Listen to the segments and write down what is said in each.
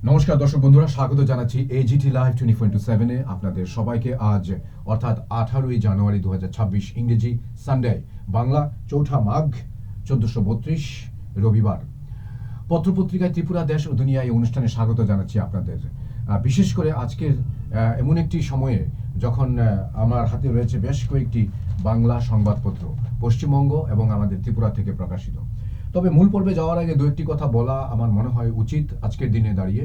নমস্কার দর্শক বন্ধুরা, স্বাগত জানাচ্ছি এজিটি লাইভ 24/7-এ আপনাদের সবাইকে। আজ অর্থাৎ 18ই জানুয়ারি 2026 ইংরেজি সানডে, বাংলা 4 মাঘ 1432 রবিবার। পত্রপত্রিকায় ত্রিপুরা দেশ ও দুনিয়া এই অনুষ্ঠানে স্বাগত জানাচ্ছি আপনাদের। বিশেষ করে আজকের এমন একটি সময়ে যখন আমার হাতে রয়েছে বেশ কয়েকটি বাংলা সংবাদপত্র, পশ্চিমবঙ্গ এবং আমাদের ত্রিপুরা থেকে প্রকাশিত। তবে মূল পর্বে যাওয়ার আগে দু একটি কথা বলা আমার মনে হয় উচিত আজকের দিনে দাঁড়িয়ে।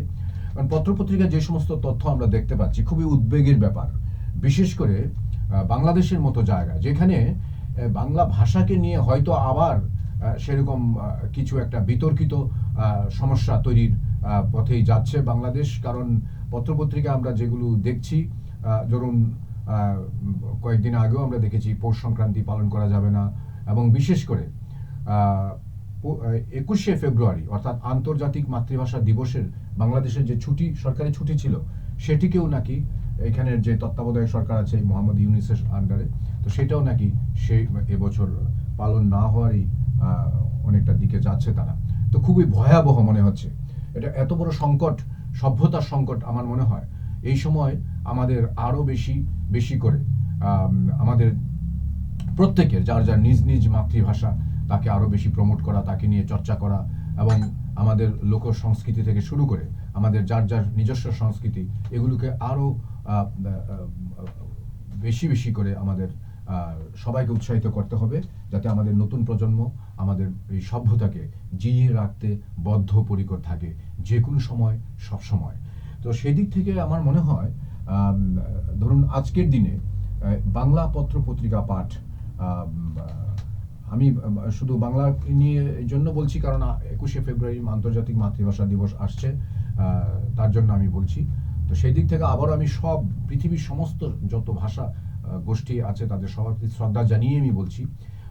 কারণ পত্রপত্রিকায় যে সমস্ত তথ্য আমরা দেখতে পাচ্ছি খুবই উদ্বেগের ব্যাপার। বিশেষ করে বাংলাদেশের মতো জায়গা যেখানে বাংলা ভাষাকে নিয়ে হয়তো আবার সেরকম কিছু একটা বিতর্কিত সমস্যা তৈরির পথেই যাচ্ছে বাংলাদেশ। কারণ পত্রপত্রিকা আমরা যেগুলো দেখছি, ধরুন কয়েকদিন আগেও আমরা দেখেছি পৌষ সংক্রান্তি পালন করা যাবে না, এবং বিশেষ করে 21শে ফেব্রুয়ারি অর্থাৎ আন্তর্জাতিক মাতৃভাষা দিবসের বাংলাদেশের যে ছুটি, সরকারি ছুটি ছিল, সেটিকেও নাকি এখানের যে তত্ত্বাবধায়ক সরকার আছে মোহাম্মদ ইউনূসের আন্ডারে, তো সেটাও নাকি সেই এবছর পালন না হওয়ারই অনেকটা দিকে যাচ্ছে তারা। তো খুবই ভয়াবহ মনে হচ্ছে এটা, এত বড় সংকট, সভ্যতার সংকট। আমার মনে হয় এই সময় আমাদের আরও বেশি করে আমাদের প্রত্যেকের যার যার নিজ নিজ মাতৃভাষা তাকে আরও বেশি প্রমোট করা, তাকে নিয়ে চর্চা করা, এবং আমাদের লোক সংস্কৃতি থেকে শুরু করে আমাদের যার যার নিজস্ব সংস্কৃতি, এগুলোকে আরও বেশি করে আমাদের সবাইকে উৎসাহিত করতে হবে, যাতে আমাদের নতুন প্রজন্ম আমাদের এই সভ্যতাকে জিইয়ে রাখতে বদ্ধপরিকর থাকে যে কোনো সময়, সব সময়। তো সেদিক থেকে আমার মনে হয় ধরুন আজকের দিনে বাংলা পত্র পত্রিকা পাঠ, আমি শুধু বাংলা নিয়ে এই জন্য বলছি কারণ 21শে ফেব্রুয়ারি আন্তর্জাতিক মাতৃভাষা দিবস আসছে, তার জন্য আমি বলছি। তো সেই দিক থেকে আবারও আমি সব পৃথিবীর সমস্ত যত ভাষা গোষ্ঠী আছে তাদের সবার প্রতি শ্রদ্ধা জানিয়ে আমি বলছি,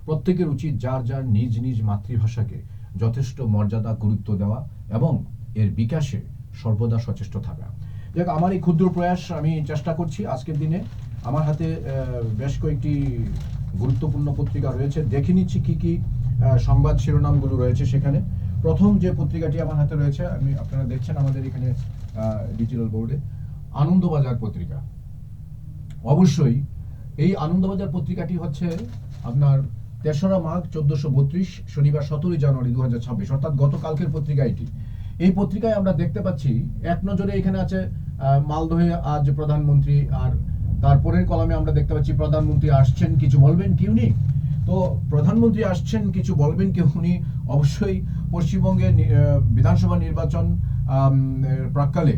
প্রত্যেকের উচিত যার যার নিজ নিজ মাতৃভাষাকে যথেষ্ট মর্যাদা, গুরুত্ব দেওয়া এবং এর বিকাশে সর্বদা সচেষ্ট থাকা। দেখ, আমার এই ক্ষুদ্র প্রয়াস আমি চেষ্টা করছি। আজকের দিনে আমার হাতে বেশ কয়েকটি গুরুত্বপূর্ণ পত্রিকা রয়েছে, দেখে নিচ্ছি কি কি সংবাদ শিরোনামগুলো রয়েছে সেখানে। প্রথম যে পত্রিকাটি আমার হাতে রয়েছে, আমি আপনারা দেখছেন আমাদের এখানে ডিজিটাল বোর্ডে, আনন্দবাজার পত্রিকা। অবশ্যই এই আনন্দবাজার পত্রিকাটি হচ্ছে আপনার 3রা মাঘ 1432 শনিবার 17ই জানুয়ারি 2026, অর্থাৎ গতকালকের পত্রিকা এটি। এই পত্রিকায় আমরা দেখতে পাচ্ছি এক নজরে এখানে আছে মালদহে আজ প্রধানমন্ত্রী, আর তারপরের কলামে আমরা দেখতে পাচ্ছি প্রধানমন্ত্রী আসছেন, কিছু বলবেন কি উনি। তো প্রধানমন্ত্রী আসছেন, কিছু বলবেন কি উনি। অবশ্যই পশ্চিমবঙ্গে বিধানসভা নির্বাচন প্রাক্কালে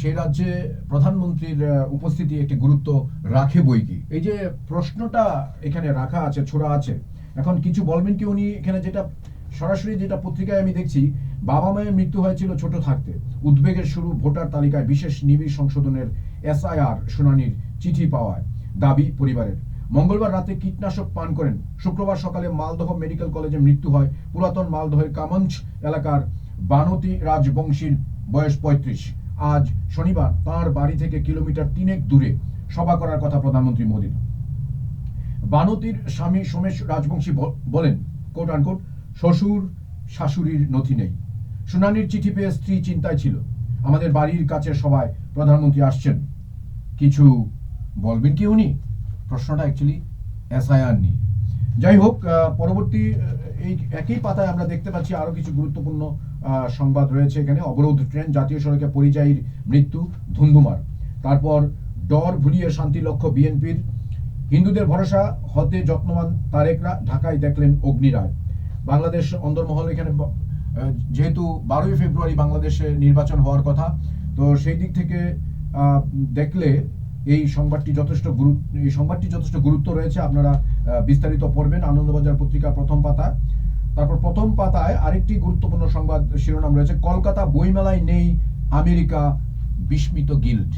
সেই রাজ্যে প্রধানমন্ত্রীর উপস্থিতি একটি গুরুত্ব রাখে বই কি। এই যে প্রশ্নটা এখানে রাখা আছে, ছোড়া আছে, এখন কিছু বলবেন কি উনি, এখানে যেটা সরাসরি যেটা পত্রিকায় আমি দেখছি, বাবা মায়ের মৃত্যু হয়েছিল ছোট থাকতে, উদ্বেগের শুরু ভোটার তালিকায় বিশেষ নিবিড় সংশোধনের এসআইআর শুনানির চিঠি পাওয়ায় দাবি পরিবারের। মঙ্গলবার রাতে কীটনাশক পান করেন, শুক্রবার সকালে মালদহ মেডিকেল কলেজে মৃত্যু হয় পুরাতন মালদহের কামঞ্চ এলাকার বানতি রাজবংশীর, বয়স 35। আজ শনিবার তার বাড়ি থেকে কিলোমিটার 3 দূরে সভা করার কথা প্রধানমন্ত্রী মোদীর। বানতির স্বামী সোমেশ রাজবংশী বলেন, কোট আনকোট, শ্বশুর শাশুড়ির নথি নেই, শুনানির চিঠি পেয়ে স্ত্রী চিন্তায় ছিল, আমাদের বাড়ির কাছে সবাই প্রধানমন্ত্রী আসছেন, কিছু বলবেন কি উনি। প্রশ্নটা অ্যাকচুয়ালি এসআইআর নিয়ে। যাই হোক, পরবর্তী এই একই পাতায় আমরা দেখতে পাচ্ছি আরো কিছু গুরুত্বপূর্ণ সংবাদ রয়েছে এখানে। অবরোধ ট্রেন, জাতীয় সড়কে পরিযায়ীর মৃত্যু, ধুন্ধুমার। তারপর ডর ভুলিয়ে শান্তি লক্ষ্য বিএনপির, হিন্দুদের ভরসা হতে যত্নবান তারেকরা, ঢাকায় দেখলেন অগ্নিরায়। বাংলাদেশ অন্দরমহল, এখানে যেহেতু 12ই ফেব্রুয়ারি বাংলাদেশে নির্বাচন হওয়ার কথা, তো সেই দিক থেকে দেখলে এই সংবাদটি যথেষ্ট গুরুত্ব রয়েছে। আপনারা বিস্তারিত পড়বেন আনন্দবাজার পত্রিকা প্রথম পাতায়। তারপর প্রথম পাতায় আরেকটি গুরুত্বপূর্ণ সংবাদ শিরোনাম রয়েছে, কলকাতা বইমেলায় নেই আমেরিকা, বিস্মিত গিল্ড।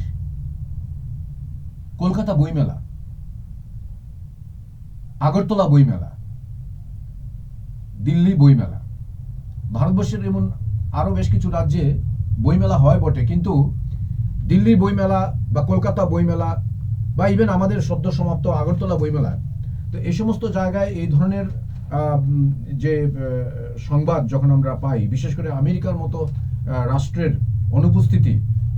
কলকাতা বইমেলা, আগরতলা বইমেলা, দিল্লি বইমেলা, ভারতবর্ষের এমন আরো বেশ কিছু রাজ্যে বইমেলা হয় বটে, কিন্তু দিল্লির বইমেলা বা কলকাতা বইমেলা বা ইভেন আমাদের সদ্য সমাপ্ত আগরতলা বইমেলা, তো এই সমস্ত জায়গায় এই ধরনের যে সংবাদ যখন আমরা পাই, বিশেষ করে আমেরিকার মতো রাষ্ট্রের অনুপস্থিতি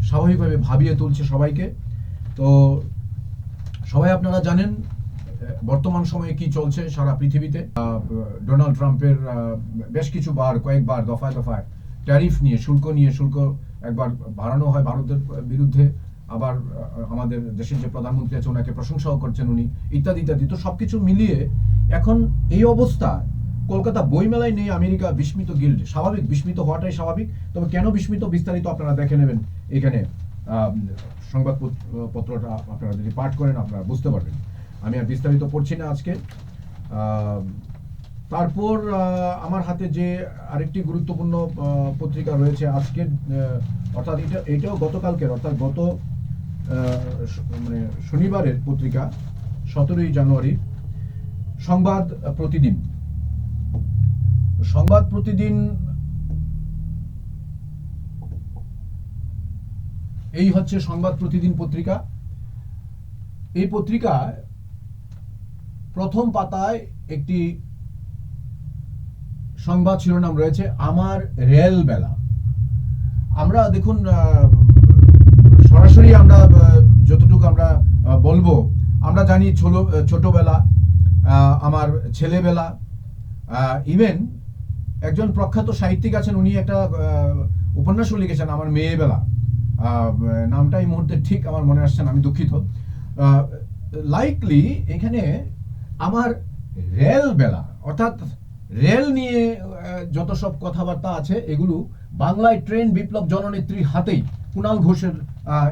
স্বাভাবিকভাবে ভাবিয়ে তুলছে সবাইকে। তো সবাই আপনারা জানেন বর্তমান সময়ে কি চলছে সারা পৃথিবীতে। ডোনাল্ড ট্রাম্পের বেশ কিছু কয়েকবার দফায় দফায় ট্যারিফ নিয়ে শুল্ক একবার বাড়ানো হয় ভারতের বিরুদ্ধে, আবার আমাদের দেশের যে প্রধানমন্ত্রী আছে ওনাকে প্রশংসাও করছেন উনি, ইত্যাদি ইত্যাদি। তো সবকিছু মিলিয়ে এখন এই অবস্থা কলকাতা বইমেলায় নেই আমেরিকা বিস্মিত গিল্ড। স্বাভাবিক, বিস্মিত হওয়াটাই স্বাভাবিক। তবে কেন বিস্মিত বিস্তারিত আপনারা দেখে নেবেন এখানে সংবাদপত্রটা আপনারা যদি পাঠ করেন আপনারা বুঝতে পারবেন। আমি আর বিস্তারিত পড়ছি না আজকে। তারপর আমার হাতে যে আরেকটি গুরুত্বপূর্ণ পত্রিকা রয়েছে আজকের, অর্থাৎ এটাও গতকালকের, অর্থাৎ গত মানে শনিবারের পত্রিকা 17 জানুয়ারি, সংবাদ প্রতিদিন। সংবাদ প্রতিদিন এই হচ্ছে সংবাদ প্রতিদিন পত্রিকা। এই পত্রিকায় প্রথম পাতায় একটি সংবাদ শিরোনাম রয়েছে, আমার রেল বেলা। আমরা দেখুন, সরাসরি আমরা যতটুকু আমরা বলবো, আমরা জানি ছোটবেলা, আমার ছেলেবেলা, ইভেন একজন প্রখ্যাত সাহিত্যিক আছেন, উনি একটা উপন্যাসও লিখেছেন আমার মেয়েবেলা। নামটা এই মুহূর্তে ঠিক আমার মনে আসছে না, আমি দুঃখিত। লাইকলি এখানে আমার রেল বেলা, অর্থাৎ রেল নিয়ে যত সব কথাবার্তা আছে এগুলো বাংলায় ট্রেন বিপ্লব জননেত্রীর হাতেই, কুণাল ঘোষের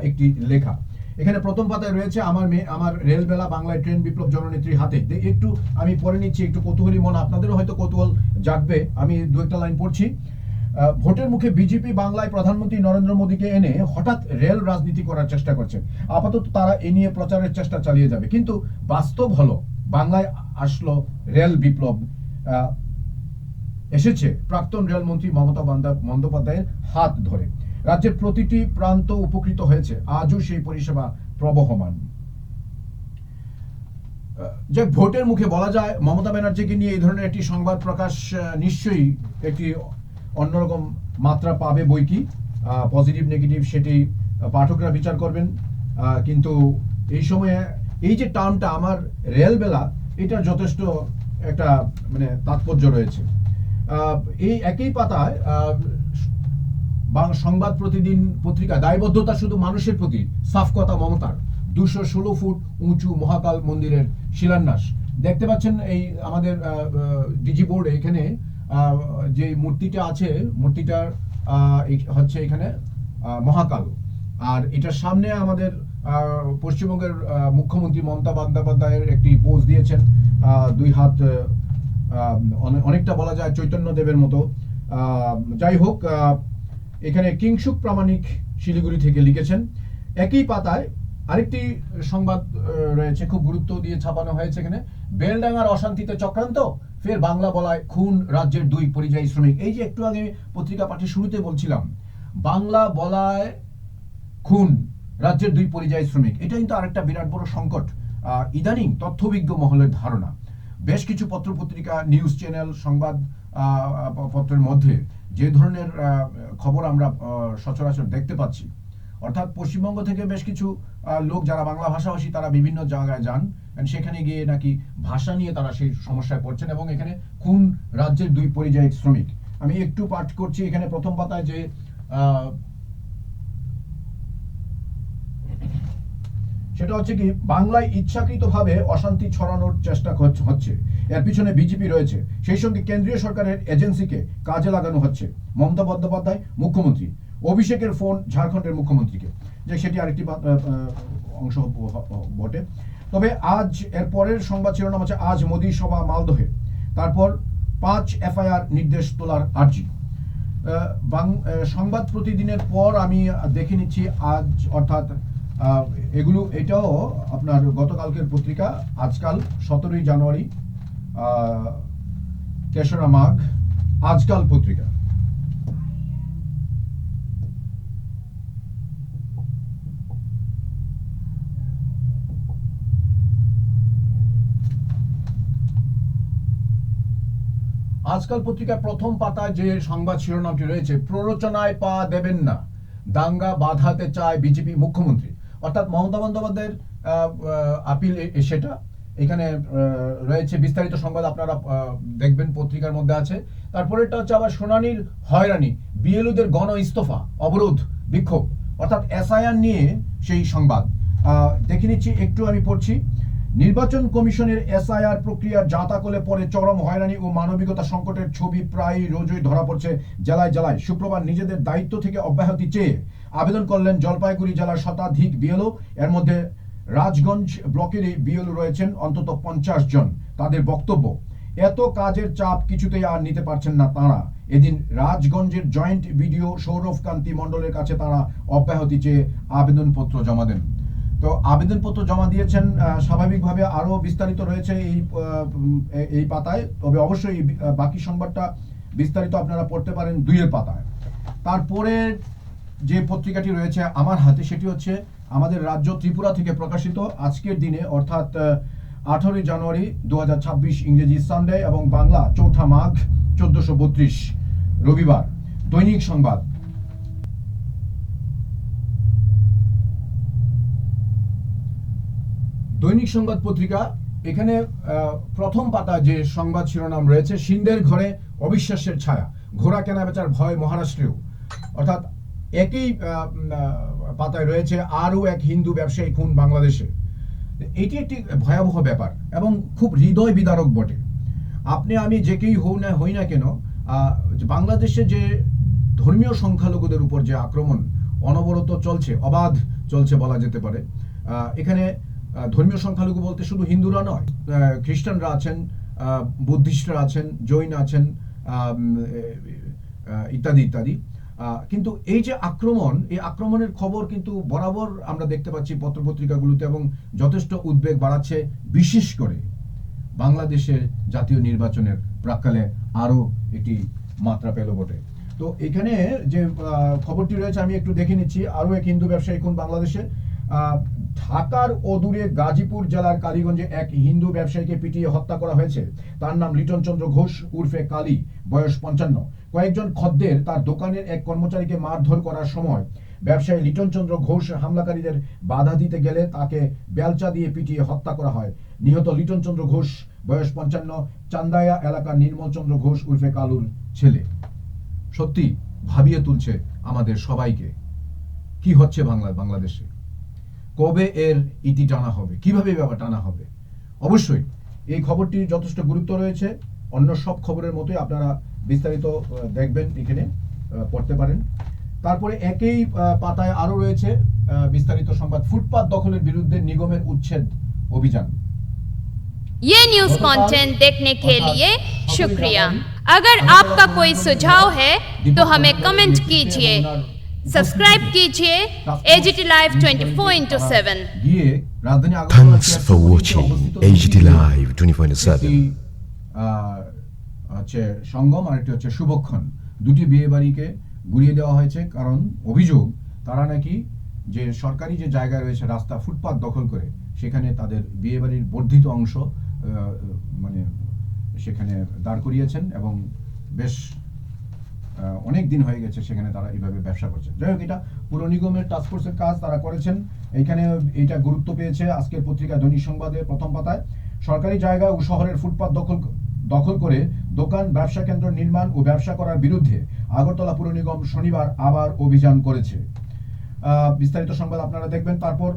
একটি লেখা। এখানে প্রথম পাতায় রয়েছে আমার রেল বেলা বাংলায় ট্রেন বিপ্লব জননেত্রীর হাতে। একটু আমি পড়ে নিচ্ছি, একটু কৌতূহলী মন আপনাদেরও হয়তো কৌতূহল জাগবে। আমি দু একটা লাইন পড়ছি। ভোটের মুখে বিজেপি বাংলায় প্রধানমন্ত্রী নরেন্দ্র মোদীকে এনে হঠাৎ রেল রাজনীতি করার চেষ্টা করছে। আপাতত তারা এ নিয়ে প্রচারের চেষ্টা চালিয়ে যাবে, কিন্তু বাস্তব হলো বাংলায় আসলো রেল বিপ্লব। এসেছে প্রাক্তন রেলমন্ত্রী মমতা বন্দ্যোপাধ্যায়ের হাত ধরে। রাজ্যের প্রতিটি প্রান্ত উপকৃত হয়েছে, আজও সেই পরিষেবা প্রবহমান। যে ভোটের মুখে বলা যায় মমতা ব্যানার্জিকে নিয়ে এই ধরনের একটি সংবাদ প্রকাশ নিশ্চয়ই একটি অন্যরকম মাত্রা পাবে বই কি। পজিটিভ নেগেটিভ সেটি পাঠকরা বিচার করবেন। কিন্তু এই সময়ে এই যে টার্মটা আমার রেলবেলা, এটার যথেষ্ট একটা মানে তাৎপর্য রয়েছে। এই একই পাতায় সংবাদ প্রতিদিন পত্রিকা, দায়বদ্ধতা শুধু মানুষের প্রতি, সাফ কথা মমতার। 216 ফুট উঁচু মহাকাল মন্দিরের শিলান্যাস দেখতে পাচ্ছেন এই আমাদের ডিজি বোর্ডে। এখানে যে মূর্তিটা আছে, মূর্তিটার হচ্ছে এখানে মহাকাল, আর এটার সামনে আমাদের পশ্চিমবঙ্গের মুখ্যমন্ত্রী মমতা বন্দ্যোপাধ্যায়ের একটি পোজ দিয়েছেন, দুই হাত, অনেকটা বলা যায় চৈতন্য দেবের মতো। যাই হোক, এখানে কিংসুক প্রামাণিক শিলিগুড়ি থেকে লিখেছেন। একই পাতায় আরেকটি সংবাদ রয়েছে, খুব গুরুত্ব দিয়ে ছাপানো হয়েছে এখানে, বেলডাঙ্গার অশান্তিতে চক্রান্ত, ফের বাংলা বলায় খুন রাজ্যের 2 পরিযায়ী শ্রমিক। এই যে একটু আগে পত্রিকা পাঠের শুরুতে বলছিলাম, বাংলা বলায় খুন রাজ্যের 2 পরিযায়ী শ্রমিক, এটা কিন্তু আরেকটা বিরাট বড় সংকট ইদানিং তথ্যবিজ্ঞ মহলের ধারণা। বেশ কিছু পত্রপত্রিকা, নিউজ চ্যানেল, সংবাদ পত্রের মধ্যে যে ধরনের খবর আমরা সচরাচর দেখতে পাচ্ছি, অর্থাৎ পশ্চিমবঙ্গ থেকে বেশ কিছু লোক যারা বাংলা ভাষাভাষী তারা বিভিন্ন জায়গায় যান, সেখানে গিয়ে নাকি ভাষা নিয়ে তারা সেই সমস্যায় পড়ছেন, এবং এখানে খুন রাজ্যের 2 পরিযায়ী শ্রমিক। আমি একটু পাঠ করছি। এখানে প্রথম পাতায় যে সেটা হচ্ছে কি, বাংলায় ইচ্ছাকৃতভাবে অশান্তি ছড়ানোর চেষ্টা হচ্ছে, এর পিছনে বিজেপি রয়েছে, সেই সঙ্গে কেন্দ্রীয় সরকারের এজেন্সিকে কাজে লাগানো হচ্ছে। মমতা বন্দ্যোপাধ্যায় মুখ্যমন্ত্রী, অভিষেকের ফোন ঝাড়খণ্ডের মুখ্যমন্ত্রীকে, যে সেটি আরেকটি অংশ বটে। তবে আজ এর পরের সংবাদ শিরোনাম আছে, আজ মোদী সভা মালদহে, তারপর 5 এফআইআর নির্দেশ তোলার আর্জি। সংবাদ প্রতিদিনের পর আমি দেখে নিচ্ছি আজ, অর্থাৎ এটাও আপনার গতকালকের পত্রিকা, আজকাল 17 জানুয়ারি, 3রা মাঘ, আজকাল পত্রিকা। আজকাল পত্রিকার প্রথম পাতায় যে সংবাদ শিরোনামটি রয়েছে, প্ররোচনায় পা দেবেন না, দাঙ্গা বাধাতে চায় বিজেপি মুখ্যমন্ত্রী, অর্থাৎ মমতা বন্দ্যোপাধ্যায়ের আপিল সেটা এখানে রয়েছে। বিস্তারিত সংবাদ আপনারা দেখবেন, পত্রিকার মধ্যে আছে। তারপরেটা হচ্ছে আবার শুনানির হয়রানি, বিএলওদের গণ ইস্তফা, অবরোধ, বিক্ষোভ, অর্থাৎ এসআইআর নিয়ে সেই সংবাদ দেখে নিচ্ছি একটু, আমি পড়ছি। নির্বাচন কমিশনের এসআইআর প্রক্রিয়ার জাঁতাকলে পরে চরম হয়রানি ও মানবিকতা সংকটের ছবি প্রায় রোজই ধরা পড়ছে জেলায় জেলায়। শুক্রবার নিজেদের দায়িত্ব থেকে অব্যাহতি চেয়ে আবেদন করলেন জলপাইগুড়ি জেলার শতাধিক বিএলও। এর মধ্যে রাজগঞ্জ ব্লকের বিএলও রয়েছেন অন্তত 50 জন। তাদের বক্তব্য, এত কাজের চাপ কিছুতেই আর নিতে পারছেন না তারা। এদিন রাজগঞ্জের জয়েন্ট বিডিও সৌরভ কান্তি মণ্ডলের কাছে তারা অব্যাহতি চেয়ে আবেদনপত্র জমা দেন। তো আবেদনপত্র জমা দিয়েছেন, স্বাভাবিকভাবে আরো বিস্তারিত রয়েছে এই পাতায়। তবে অবশ্যই বাকি সংবাদটা বিস্তারিত আপনারা পড়তে পারেন 2 পাতায়। তারপরে যে পত্রিকাটি রয়েছে আমার হাতে, সেটি হচ্ছে আমাদের রাজ্য ত্রিপুরা থেকে প্রকাশিত আজকের দিনে, অর্থাৎ 18 জানুয়ারি 2026 ইংরেজি সানডে এবং বাংলা 4 মাঘ 1432 রবিবার। দৈনিক সংবাদ। দৈনিক সংবাদ পত্রিকা, এখানে প্রথম পাতা যে সংবাদ শিরোনাম রয়েছে, সিন্ধের ঘরে অবিশ্বাসের ছায়া, ঘোড়া কেনাবেচার ভয় মহারাষ্ট্রেও। অর্থাৎ একই পাতায় রয়েছে আরও এক হিন্দু ব্যবসায়ী খুন বাংলাদেশে। এটি একটি ভয়াবহ ব্যাপার এবং খুব হৃদয় বিদারক বটে। আপনি আমি যেকেই হই না কেন, বাংলাদেশে যে ধর্মীয় সংখ্যালঘুদের উপর যে আক্রমণ অনবরত চলছে, অবাধ চলছে বলা যেতে পারে। এখানে ধর্মীয় সংখ্যালঘু বলতে শুধু হিন্দুরা নয়, খ্রিস্টানরা আছেন, বুদ্ধিস্টরা আছেন, জৈন আছেন, ইত্যাদি ইত্যাদি। কিন্তু এই যে আক্রমণ, এই আক্রমণের খবর কিন্তু বরাবর আমরা দেখতে পাচ্ছি পত্রপত্রিকাগুলোতে এবং যথেষ্ট উদ্বেগ বাড়াচ্ছে, বিশেষ করে বাংলাদেশের জাতীয় নির্বাচনের প্রাক্কালে আরো একটি মাত্রা পেল বটে। তো এখানে যে খবরটি রয়েছে আমি একটু দেখে নিচ্ছি। আরো এক হিন্দু ব্যবসায়ী খুন বাংলাদেশে। ঢাকার অদূরে গাজীপুর জেলার কালীগঞ্জে এক হিন্দু ব্যবসায়ীকে পিটিয়ে হত্যা করা হয়েছে। তার নাম লিটন চন্দ্র ঘোষ উর্ফে কালী, বয়স 55। কয়েকজন খদ্দের তার দোকানের এক কর্মচারীকে মারধর করার সময় ব্যবসায়ী লিটন চন্দ্র ঘোষ হামলাকারীদের বাধা দিতে গেলে তাকে বেলচা দিয়ে পিটিয়ে হত্যা করা হয়। নিহত লিটন চন্দ্র ঘোষ, বয়স 55, চান্দায়া এলাকার নির্মল চন্দ্র ঘোষ উর্ফে কালুর ছেলে। সত্যি ভাবিয়ে তুলছে আমাদের সবাইকে, কি হচ্ছে বাংলাদেশে, কবে এর ইতি টানা হবে, কিভাবে ব্যাপার টানা হবে। অবশ্যই এই খবরটি যথেষ্ট গুরুত্ব রয়েছে, অন্য সব খবরের মতোই আপনারা বিস্তারিত দেখবেন, এখানে পড়তে পারেন। তারপরে একই পাতায় আরো রয়েছে বিস্তারিত সংবাদ, ফুটপাত দখলের বিরুদ্ধে নিগমের উচ্ছেদ অভিযান। ये न्यूज कंटेंट देखने के लिए शुक्रिया। अगर आपका कोई सुझाव है तो हमें कमेंट कीजिए, सब्सक्राइब कीजिए AGT Live 24/7। Thanks for watching AGT Live 24/7। হচ্ছে সঙ্গম আর একটি হচ্ছে শুভক্ষণ, দুটি বিয়ে বাড়িকে গুড়িয়ে দেওয়া হয়েছে। কারণ অভিযোগ, তারা নাকি যে সরকারি যে জায়গায় রয়েছে রাস্তা, ফুটপাত দখল করে সেখানে তাদের বিয়ে বাড়ির বর্ধিত অংশ মানে সেখানে দাঁড় করিয়েছেন এবং বেশ অনেক দিন হয়ে গেছে সেখানে তারা এইভাবে ব্যবসা করছে। যাই হোক, এটা পুর নিগমের টাস্কফোর্সের কাজ, তারা করেছেন। এইখানে এটা গুরুত্ব পেয়েছে আজকের পত্রিকা দৈনিক সংবাদের প্রথম পাতায়। সরকারি জায়গা ও শহরের ফুটপাত দখল করে দোকান, ব্যবসা কেন্দ্র নির্মাণ ও ব্যবসা করার বিরুদ্ধে আগরতলা পুর নিগম শনিবার আবার অভিযান করেছে। বিস্তারিত সংবাদ আপনারা দেখবেন। তারপর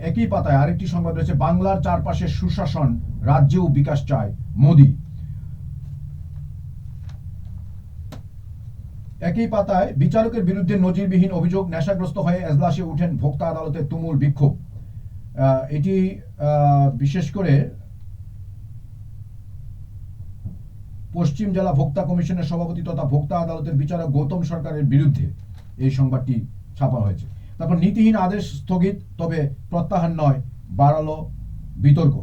একই পাতায় আরেকটি সংবাদ রয়েছে, বাংলার চারপাশে সুশাসন, রাজ্যেও বিকাশ চায় মোদি। একই পাতায় বিচারকের বিরুদ্ধে নজিরবিহীন অভিযোগ, নেশাগ্রস্ত হয়ে এজলাসে উঠেন ভোক্তা আদালতে তুমুল বিক্ষোভ। এটি বিশেষ করে পশ্চিম জেলা ভোক্তা কমিশনের সভাপতি তথা ভোক্তা আদালতের বিচারক গৌতম সরকারের বিরুদ্ধে এই সংবাদটি ছাপা হয়েছে। তারপর নীতিহীন আদেশ স্থগিত, তবে প্রত্যাহার নয়, বাড়ালো বিতর্ক।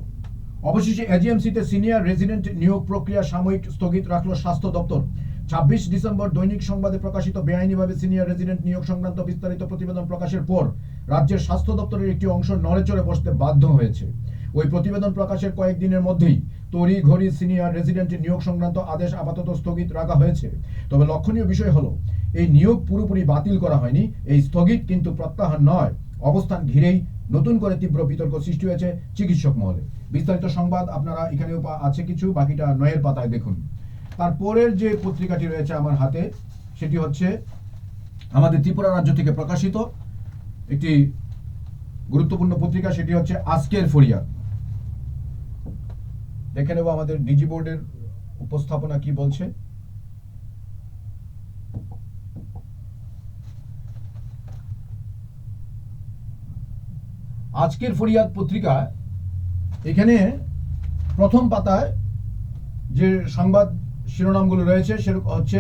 অবশেষে এজিএমসিতে সিনিয়র রেজিডেন্ট নিয়োগ প্রক্রিয়া সাময়িক স্থগিত রাখলো স্বাস্থ্য দপ্তর। 26 ডিসেম্বর দৈনিক সংবাদে প্রকাশিত বেআইনিভাবে সিনিয়র রেজিডেন্ট নিয়োগ সংক্রান্ত বিস্তারিত প্রতিবেদন প্রকাশের পর রাজ্যের স্বাস্থ্য দপ্তরের একটি অংশ নড়েচড়ে বসতে বাধ্য হয়েছে। ওই প্রতিবেদন প্রকাশের কয়েকদিনের মধ্যেই তড়িঘড়ি সিনিয়র রেজিডেন্টের নিয়োগ সংক্রান্ত আদেশ আপাতত স্থগিত রাখা হয়েছে। তবে লক্ষণীয় বিষয় হলো এই নিয়োগ পুরোপুরি বাতিল করা হয়নি, এই স্থগিত কিন্তু প্রত্যাহার নয়। অবস্থান ঘিরেই নতুন করে তীব্র বিতর্ক সৃষ্টি হয়েছে চিকিৎসক মহলে। বিস্তারিত সংবাদ আপনারা এখানেও আছে কিছু, বাকিটা 9 পাতায় দেখুন। তারপরের যে পত্রিকাটি রয়েছে আমার হাতে সেটি হচ্ছে আমাদের ত্রিপুরা রাজ্য থেকে প্রকাশিত একটি গুরুত্বপূর্ণ পত্রিকা, সেটি হচ্ছে আজকের ফরিয়াদ। দেখে নেব আমাদের ডিজি বোর্ডের উপস্থাপনা কি বলছে। আজকের ফরিয়াদ পত্রিকা এখানে প্রথম পাতায় যে সংবাদ শিরোনামগুলো রয়েছে সেরকম হচ্ছে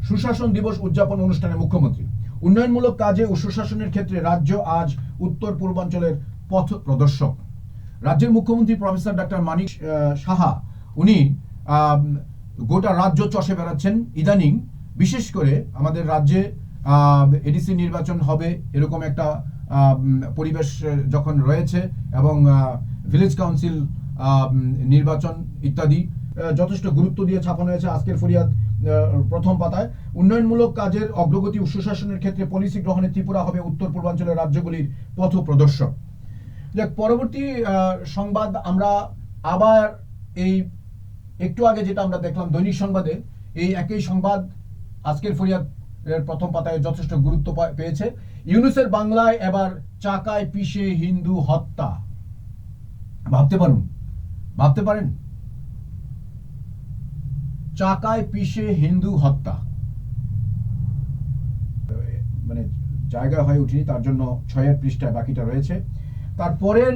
সুশাসন দিবস উদযাপন অনুষ্ঠানে মুখ্যমন্ত্রী, উন্নয়নমূলক কাজে ও সুশাসনের ক্ষেত্রে রাজ্য আজ উত্তর পূর্বাঞ্চলের পথ প্রদর্শক। রাজ্যের মুখ্যমন্ত্রী প্রফেসর ডক্টর মানিক সাহা উনি গোটা রাজ্য চষে বেড়াচ্ছেন ইদানিং। বিশেষ করে আমাদের রাজ্যে এডিসি নির্বাচন হবে এরকম একটা পরিবেশ যখন রয়েছে এবং ভিলেজ কাউন্সিল নির্বাচন ইত্যাদি যথেষ্ট গুরুত্ব দিয়ে ছাপানো হয়েছে আজকের ফরিয়াদ প্রথম পাতায়। উন্নয়নমূলক কাজের অগ্রগতি ও সুশাসনের ক্ষেত্রে পলিসি গ্রহণে ত্রিপুরা হবে উত্তর পূর্বাঞ্চলের রাজ্যগুলির পথ প্রদর্শক। পরবর্তী সংবাদ আমরা আবার এই একটু আগে যেটা আমরা দেখলাম দৈনিক সংবাদে, এই একই সংবাদ আজকের ফরিয়াদ এর প্রথম পাতায় যথেষ্ট গুরুত্ব পেয়েছে। ইউনুসের বাংলায় এবার চাকায় পিষে হিন্দু হত্যা। ভাবতে পারেন চাকায় পিষে হিন্দু হত্যা, মানে জায়গা হয়ে উঠেনি, তার জন্য 6 পৃষ্ঠায় বাকিটা রয়েছে। তারপরের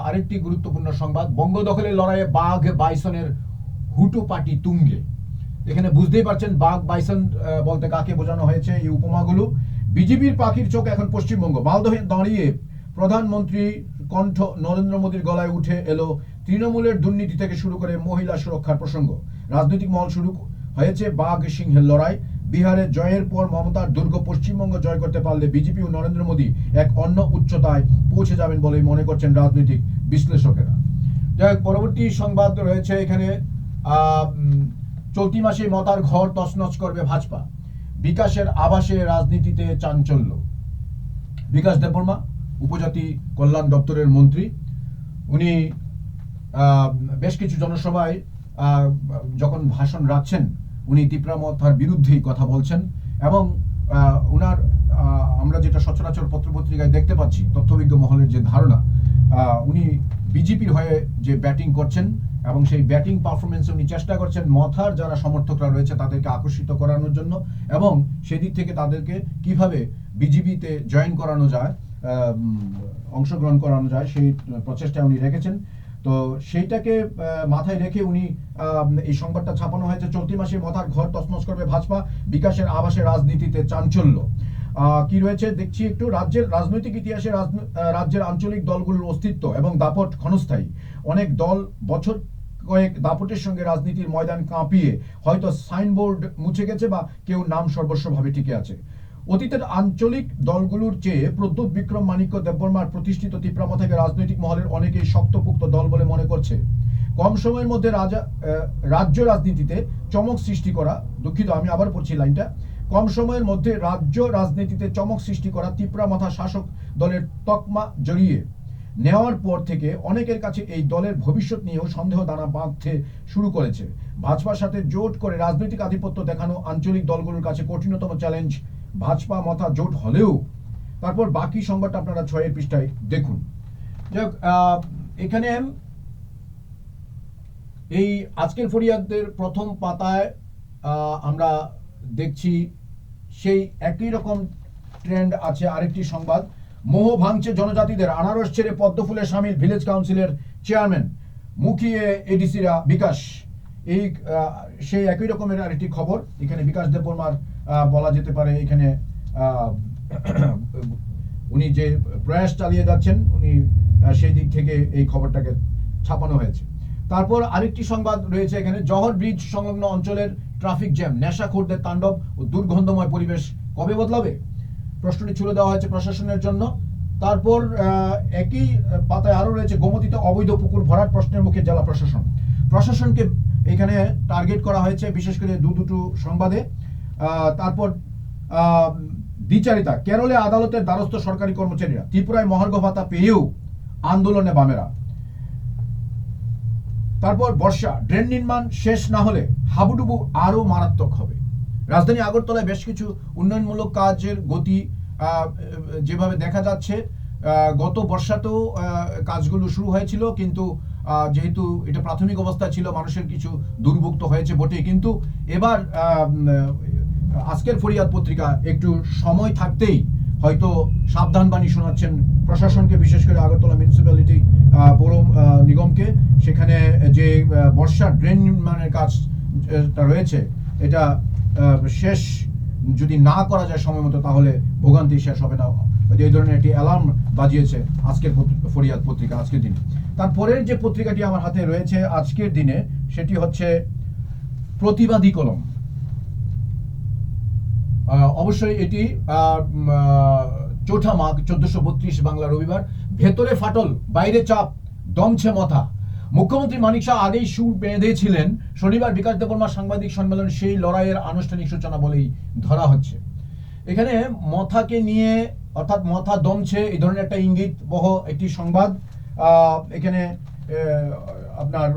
আরেকটি গুরুত্বপূর্ণ সংবাদ, বঙ্গ দখলের লড়াইয়ে বাঘ বাইসনের হুটোপাটি তুঙ্গে। এখানে বুঝতেই পারছেন বাঘ বাইসন বলতে কাকে বোঝানো হয়েছে, এই উপমাগুলো। বিজেপির পাখির চোখ এখন পশ্চিমবঙ্গ। মালদহে দাঁড়িয়ে প্রধানমন্ত্রী কণ্ঠ নরেন্দ্র মোদীর গলায় উঠে এলো তৃণমূলের দুর্নীতি থেকে শুরু করে মহিলা সুরক্ষার প্রসঙ্গ। রাজনৈতিক মহল শুরু হয়েছে বাঘ সিংহের লড়াই। বিহারে জয়ের পর মমতার দুর্গ পশ্চিমবঙ্গ জয় করতে পারলে বিজেপি ও নরেন্দ্র মোদী এক অন্য উচ্চতায় পৌঁছে যাবেন বলেই মনে করছেন রাজনৈতিক বিশ্লেষকেরা। যাই হোক, পরবর্তী সংবাদ রয়েছে এখানে চলতি মাসে মতার ঘর তছনছ করবে ভাজপা, বিকাশের আবাসে রাজনীতিতে চাঞ্চল্য। বিকাশ দেববর্মা উপজাতি কল্যাণ দপ্তরের মন্ত্রী, উনি বেশ কিছু জনসভায় যখন ভাষণ রাখছেন উনি তীব্র মতার বিরুদ্ধেই কথা বলছেন এবং ওনার আমরা যেটা সচরাচর পত্রপত্রিকায় দেখতে পাচ্ছি তথ্যবিজ্ঞ মহলের যে ধারণা, উনি বিজেপির হয়ে যে ব্যাটিং করছেন এবং সেই ব্যাটিং পারফরমেন্সে উনি চেষ্টা করছেন মথার যারা সমর্থকরা রয়েছে তাদেরকে আকর্ষিত করানোর জন্য এবং সেদিক থেকে তাদেরকে কিভাবে বিজেপিতে জয়েন করানো যায়, অংশগ্রহণ করানো যায় সেই প্রচেষ্টা উনি রেখেছেন। তো সেইটাকে মাথায় রেখে উনি এই সংবাদটা ছাপানো হয়েছে, চলতি মাসে মথার ঘর তছনছ করবে ভাজপা, বিকাশের আবাসে রাজনীতিতে চাঞ্চল্য। কি রয়েছে দেখছি একটু। রাজ্যের রাজনৈতিক ইতিহাসে রাজ্যের আঞ্চলিক দলগুলোর অস্তিত্ব এবং দাপট ক্ষণস্থায়ী। অনেক দল বছর কয়েক দাপটের সঙ্গে রাজনীতির ময়দান কাঁপিয়ে হয়তো সাইনবোর্ড মুছে গেছে বা কেউ নাম সর্বস্বভাবে টিকে আছে। অতীতের আঞ্চলিক দলগুলোর চেয়ে প্রদ্যোৎ বিক্রম মাণিক্য দেববর্মার প্রতিষ্ঠিত তীব্রামা থেকে রাজনৈতিক মহলের অনেকেই শক্তপোক্ত দল বলে মনে করছে। কম সময়ের মধ্যে রাজ্য রাজনীতিতে চমক সৃষ্টি করা, দুঃখিত আমি আবার পড়ছি লাইনটা, কম সময়ের মধ্যে রাজ্য রাজনীতিতে চমক সৃষ্টি করা তীব্রামাথা শাসক দলের তকমা জড়িয়ে নেওয়ার পর থেকে অনেকের কাছে এই দলের ভবিষ্যৎ নিয়েও সন্দেহ দানা বাঁধতে শুরু করেছে। ভাজপার সাথে জোট করে রাজনৈতিক আধিপত্য দেখানো আঞ্চলিক দলগুলোর কাছে কঠিনতম চ্যালেঞ্জ ভাজপা মথা জোট হলেও। তারপর বাকি সংবাদটা আপনারা 6 পৃষ্ঠায় দেখুন। যাই হোক, এখানে এই আজকের ফরিয়াদের প্রথম পাতায় আমরা দেখছি সেই একই রকম ট্রেন্ড আছে। আরেকটি সংবাদ, মোহ ভাঙছে জনজাতিদের, আনারস ছেড়ে পদ্মফুলে সামিল ভিলেজ কাউন্সিলের চেয়ারম্যান, মুখিয়ে এডিসিরা বিকাশ। এই সেই একই রকমের আরেকটি খবর এখানে বিকাশ দেববর্মার বলা যেতে পারে। এখানে উনি যে প্রয়াস চালিয়ে যাচ্ছেন উনি সেই দিক থেকে এই খবরটাকে ছাপানো হয়েছে। তারপর আরেকটি সংবাদ রয়েছে এখানে, জহর ব্রিজ সংলগ্ন অঞ্চলের ট্রাফিক জ্যাম, নেশাখোরদের তাণ্ডব ও দুর্গন্ধময় পরিবেশ কবে বদলাবে? প্রশ্নটি ছুড়ে দেওয়া হয়েছে প্রশাসনের জন্য। তারপর একই পাতায় আরো রয়েছে গোমতীতে অবৈধ পুকুর ভরাট প্রশ্নের মুখে জেলা প্রশাসনকে এখানে টার্গেট করা হয়েছে বিশেষ করে দুটো সংবাদে। তারপর দ্বিচারিতা, কেরলে আদালতের দ্বারস্থ সরকারি কর্মচারীরা, ত্রিপুরায় মহার্ঘ ভাতা পেয়েও আন্দোলনে বামেরা। তারপর বর্ষা, ড্রেন নির্মাণ শেষ না হলে হাবুডুবু আরো মারাত্মক হবে। রাজধানী আগরতলায় বেশ কিছু উন্নয়নমূলক কাজের গতি যেভাবে দেখা যাচ্ছে, গত বর্ষাতেও কাজগুলো শুরু হয়েছিল, কিন্তু যেহেতু এটা প্রাথমিক অবস্থা ছিল মানুষের কিছু দুর্ভোগ তো হয়েছে বটে, কিন্তু এবার আজকের ফরিয়াদ পত্রিকা একটু সময় থাকতেই হয়তো সাবধান বাণী শোনাচ্ছেন প্রশাসনকে, বিশেষ করে আগরতলা মিউনিসিপ্যালিটি পৌর নিগমকে। সেখানে যে বর্ষার ড্রেন নির্মাণের কাজটা রয়েছে এটা শেষ যদি না করা যায় সময় মতো তাহলে ভোগান্তি শেষ হবে না, এই ধরনের একটি অ্যালার্ম বাজিয়েছে আজকের ফরিয়াদ পত্রিকা আজকের দিনে। তারপরের যে পত্রিকাটি আমার হাতে রয়েছে আজকের দিনে সেটি হচ্ছে প্রতিবাদী কলম। অবশ্যই এটি 4 মাঘ 1432 বাংলা রবিবার। ভেতরে ফাটল বাইরে চাপ দমছে মাথা। মুখ্যমন্ত্রী মানিক শাহ আগেই সুর বেঁধেছিলেন, শনিবার বিকাশ দেববর্মা সাংবাদিক সম্মেলন সেই লড়াইয়ের আনুষ্ঠানিক সূচনা বলেই ধরা হচ্ছে। এখানে মথাকে নিয়ে অর্থাৎ মথা দমছে এই ধরনের একটা ইঙ্গিত বহ একটি সংবাদ। এখানে আপনার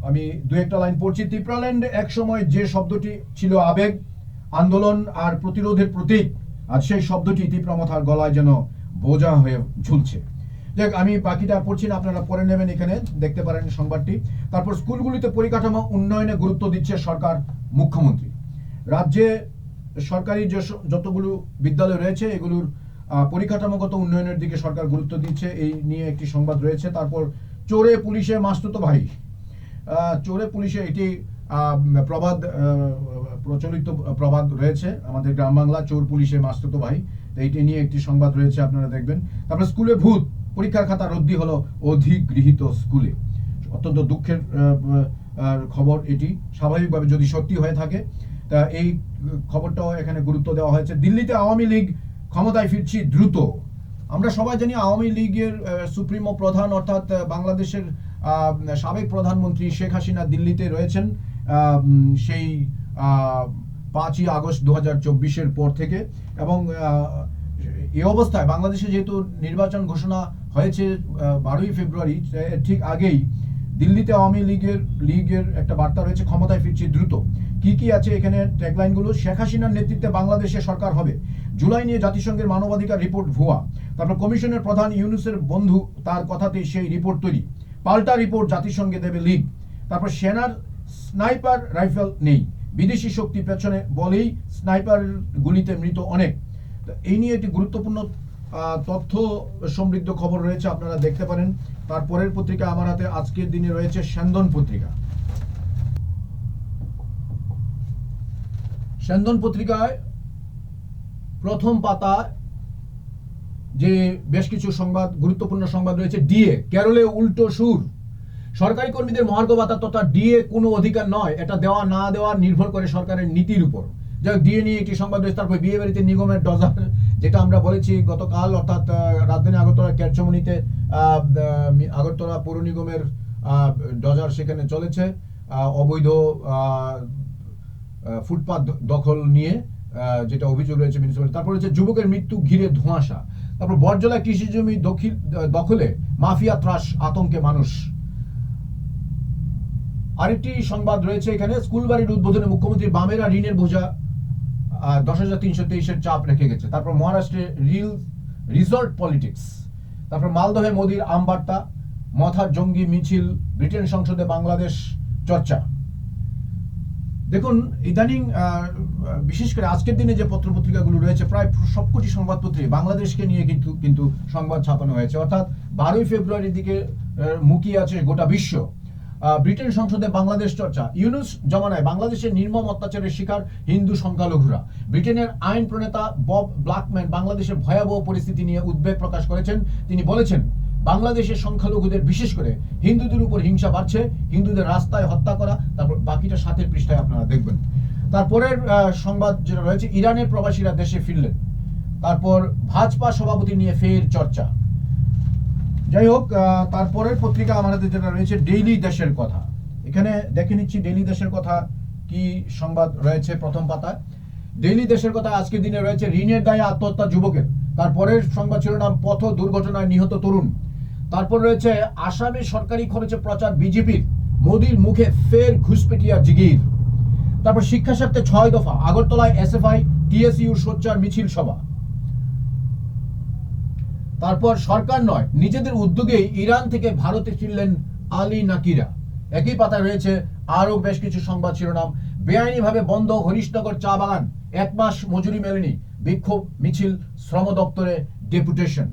আমি দু একটা লাইন পড়ছি। ত্রিপুরাল্যান্ড এক সময় যে শব্দটি ছিল আবেগ, আন্দোলন আর প্রতিরোধের প্রতীক, আর সেই শব্দটি ত্রিপুরামথার গলায় যেন বোঝা হয়ে ঝুলছে। দেখ, আমি বাকিটা পড়ছি না, আপনারা পড়ে নেবেন, এখানে দেখতে পারেন সংবাদটি। তারপর স্কুলগুলিতে পরিকাঠামো উন্নয়নে গুরুত্ব দিচ্ছে সরকার, মুখ্যমন্ত্রী। রাজ্যে সরকারি যে যতগুলো বিদ্যালয় রয়েছে এগুলোর পরিকাঠামোগত উন্নয়নের দিকে সরকার গুরুত্ব দিচ্ছে, এই নিয়ে একটি সংবাদ রয়েছে। তারপর চোরে পুলিশে মাসতুতো ভাই, চোরে পুলিশে এটি প্রবাদ, প্রচলিত প্রবাদ রয়েছে আমাদের গ্রাম বাংলা, চোর পুলিশে মাসতুতো ভাই, এইটি নিয়ে একটি সংবাদ রয়েছে, আপনারা দেখবেন। তারপর স্কুলে ভূত, পরীক্ষার খাতা রদ্দি হলো অধিগৃহীত স্কুলে। অত্যন্ত দুঃখের খবর এটি, স্বাভাবিকভাবে যদি সত্যি হয়ে থাকে তা এই খবরটাও এখানে গুরুত্ব দেওয়া হয়েছে। দিল্লিতে আওয়ামী লীগ ক্ষমতায় ফিরছি দ্রুত। আমরা সবাই জানি আওয়ামী লীগের সুপ্রিমো প্রধান অর্থাৎ বাংলাদেশের সাবেক প্রধানমন্ত্রী শেখ হাসিনা দিল্লিতে রয়েছেন সেই 5ই আগস্ট 2024-এর পর থেকে, এবং এই অবস্থায় বাংলাদেশে যেহেতু নির্বাচন ঘোষণা হয়েছে 12ই ফেব্রুয়ারি, ঠিক আগেই দিল্লিতে আওয়ামী লীগের একটা বার্তা রয়েছে, ক্ষমতায় ফিরছি দ্রুত। কি কি আছে এখানে ট্যাগলাইনগুলো? শেখ হাসিনার নেতৃত্বে বাংলাদেশে সরকার হবে। জুলাই নিয়ে জাতিসংঘের মানবাধিকার রিপোর্ট ভুয়া। তারপর কমিশনের প্রধান ইউনুসের বন্ধু, তার কথাতেই সেই রিপোর্ট তৈরি। পাল্টা রিপোর্ট জাতিসংঘে দেবে লীগ। তারপর সেনার স্নাইপার রাইফেল নেই, বিদেশি শক্তি পেছনে বলেই স্নাইপার গুলিতে মৃত অনেক। এই নিয়ে একটি গুরুত্বপূর্ণ তথ্য সমৃদ্ধ খবর রয়েছে, আপনারা দেখতে পারেন। তারপরের পত্রিকা আমার হাতে আজকের দিনে রয়েছে সেন্দন পত্রিকা। সেন্দন পত্রিকায় প্রথম পাতা যে বেশ কিছু সংবাদ, গুরুত্বপূর্ণ সংবাদ রয়েছে। ডিএ, কেরলে উল্টো সুর। সরকারি কর্মীদের মহার্ঘ ভাতা তথা ডিএ কোনো অধিকার নয়, এটা দেওয়া না দেওয়া নির্ভর করে সরকারের নীতির উপর। যাই হোক, ডিএ নিয়ে একটি সংবাদ রয়েছে। তারপর বিয়ে বাড়িতে নিগমের ডজার, যেটা আমরা বলেছি গতকাল, অর্থাৎ রাজধানী আগরতলা ক্যাটচমনিতে আগরতলা পৌর নিগমের ডজার সেখানে চলেছে অবৈধ ফুটপাত দখল নিয়ে, যেটা অভিযোগ রয়েছে মিউনিসিপ্যালিটি। তারপর হচ্ছে যুবকের মৃত্যু ঘিরে ধোঁয়াশা। তারপর বরজলা কৃষি জমি দখলে মাফিয়া ত্রাস, আতঙ্কে মানুষ। আরেকটি সংবাদ রয়েছে এখানে, স্কুল বাড়ির উদ্বোধনে মুখ্যমন্ত্রী বামেরা ঋণের বোঝা 10,323-এর চাপ রেখে গেছে। তারপর মহারাষ্ট্রে রিসর্ট পলিটিক্স। তারপর মালদহে মোদির আমবার্তা, মথার জঙ্গি মিছিল, ব্রিটেন সংসদে বাংলাদেশ চর্চা। দেখুন, ইদানিং বিশেষ করে আজকের দিনে যে পত্রপত্রিকাগুলো রয়েছে প্রায় সবকটি সংবাদপত্রে বাংলাদেশকে নিয়ে কিন্তু সংবাদ ছাপানো হয়েছে, অর্থাৎ 12ই ফেব্রুয়ারির দিকে মুখিয়ে আছে গোটা বিশ্ব। ব্রিটেন সংসদে বাংলাদেশ চর্চা। ইউনুস জমানায় বাংলাদেশের নির্মম অত্যাচারের শিকার হিন্দু সংখ্যালঘুরা। ব্রিটেনের আইন প্রণেতা বব ব্ল্যাকম্যান বাংলাদেশের ভয়াবহ পরিস্থিতি নিয়ে উদ্বেগ প্রকাশ করেছেন। তিনি বলেছেন, বাংলাদেশের সংখ্যালঘুদের বিশেষ করে হিন্দুদের উপর হিংসা বাড়ছে, হিন্দুদের রাস্তায় হত্যা করা। তারপর বাকিটা 7-এর পৃষ্ঠায় আপনারা দেখবেন। তারপরের সংবাদ যেটা রয়েছে, ইরানের প্রবাসীরা দেশে ফিরলেন। তারপর ভাজপা সভাপতি নিয়ে ফের চর্চা। যাই হোক, তারপরের পত্রিকা আমাদের যেটা রয়েছে ডেইলি দেশের কথা। এখানে দেখে নিচ্ছি ডেইলি দেশের কথা কি সংবাদ রয়েছে প্রথম পাতায়। ডেইলি দেশের কথা আজকের দিনে রয়েছে ঋণের দায়ে আত্মহত্যা যুবকের। তারপরের সংবাদ শিরোনাম পথ দুর্ঘটনায় নিহত তরুণ। তারপর রয়েছে আসামে সরকারি খরচে প্রচার বিজেপির, মোদির মুখে ফের ঘুষপেটিয়া জিগির। তারপর শিক্ষা স্বার্থে 6 দফা, আগরতলায় এসএফআই টিএসইউ সোচ্চার মিছিল সভা। তারপর সরকার নয় নিজেদের উদ্যোগেই ইরান থেকে ভারতে ফিরলেন আলী নাকিরা। একই পাতায় রয়েছে আরো বেশ কিছু সংবাদ শিরোনাম। বেআইনিভাবে বন্ধ হরিশনগর চা বাগান, 1 মাস মজুরি মেলেনি, বিক্ষোভ মিছিল, শ্রম দপ্তরে ডেপুটেশন।